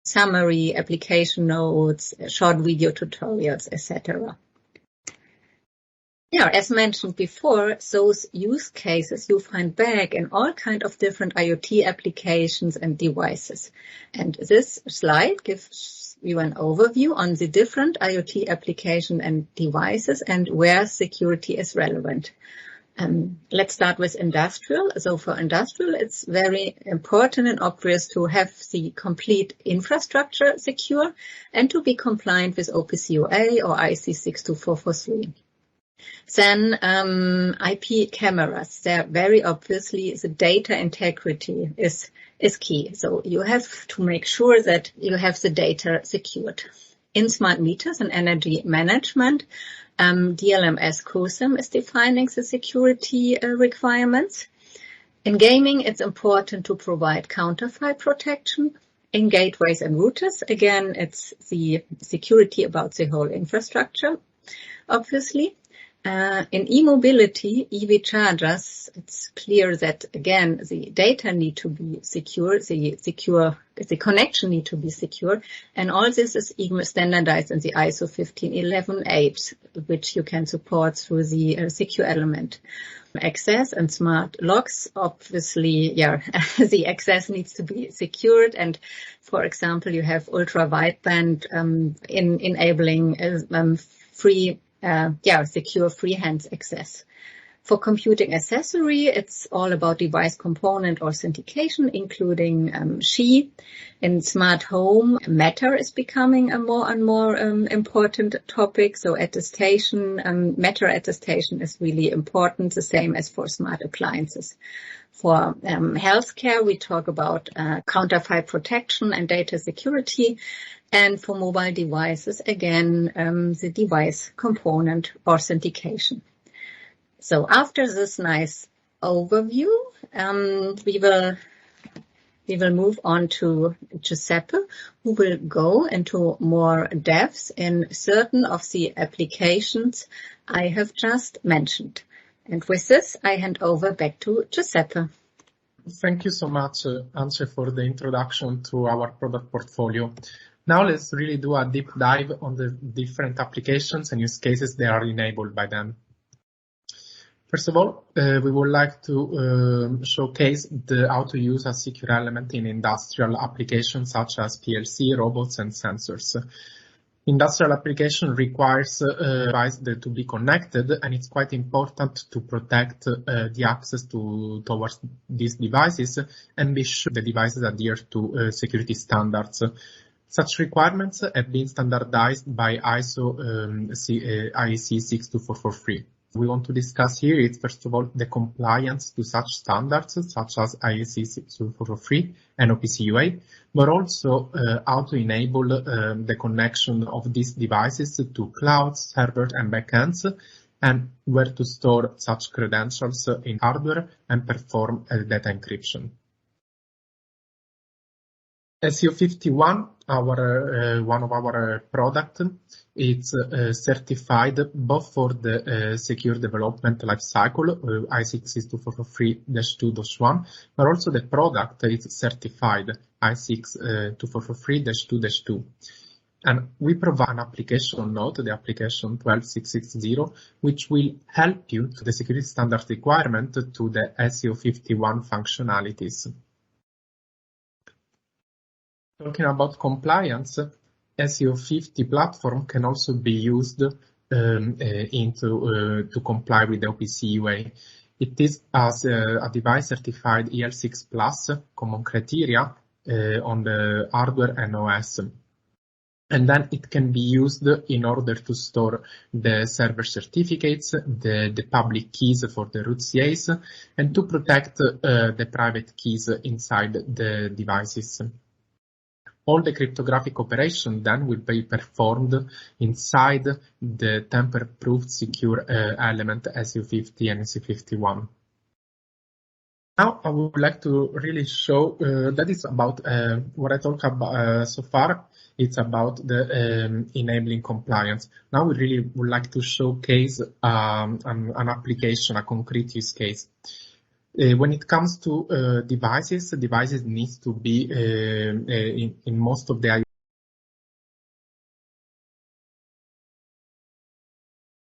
summary, application notes, short video tutorials, etc. Yeah, as mentioned before, those use cases you find back in all kinds of different IoT applications and devices. And this slide gives you an overview on the different IoT application and devices and where security is relevant. Let's start with industrial. So for industrial, it's very important and obvious to have the complete infrastructure secure and to be compliant with OPC UA or IEC 62443. Then IP cameras, there very obviously the data integrity is key. So you have to make sure that you have the data secured. In smart meters and energy management, DLMS COSIM is defining the security requirements. In gaming, it's important to provide counterfeit protection. In gateways and routers, again, it's the security about the whole infrastructure, obviously. In e-mobility, EV chargers, it's clear that, again, the data need to be secure, the connection need to be secure, and all this is even standardized in the ISO 15118, which you can support through the secure element. Access and smart locks, obviously, the access needs to be secured, and for example, you have ultra-wideband enabling secure freehand access. For computing accessory, it's all about device component authentication, including SHI. In smart home, Matter is becoming a more and more important topic. So attestation, Matter attestation is really important, the same as for smart appliances. For healthcare, we talk about counterfeit protection and data security. And for mobile devices, again, the device component authentication. So after this nice overview, we will move on to Giuseppe, who will go into more depth in certain of the applications I have just mentioned. And with this, I hand over back to Giuseppe. Thank you so much, Anche, for the introduction to our product portfolio. Now let's really do a deep dive on the different applications and use cases that are enabled by them. First of all, we would like to showcase how to use a secure element in industrial applications such as PLC, robots, and sensors. Industrial application requires devices to be connected, and it's quite important to protect the access towards these devices and be sure the devices adhere to security standards. Such requirements have been standardized by ISO IEC 62443. We want to discuss here is, first of all, the compliance to such standards, such as IEC 62443 and OPC UA, but also how to enable the connection of these devices to clouds, servers, and backends, and where to store such credentials in hardware and perform data encryption. SEO51, one of our products, it's certified both for the secure development lifecycle, IEC 62443-2-1, but also the product is certified IEC 62443-2-2. And we provide an application note, the application 12660, which will help you to the security standard requirement to the SEO51 functionalities. Talking about compliance, SEO50 platform can also be used to comply with the OPC UA. It is as a device certified EL6 Plus common criteria on the hardware and OS. And then it can be used in order to store the server certificates, the public keys for the root CAs, and to protect the private keys inside the devices. All the cryptographic operation then will be performed inside the tamper-proof secure element SEO50 and SEO51. Now I would like to really show that is about what I talked about so far. It's about the enabling compliance. Now we really would like to showcase an application, a concrete use case. When it comes to devices needs to be in most of the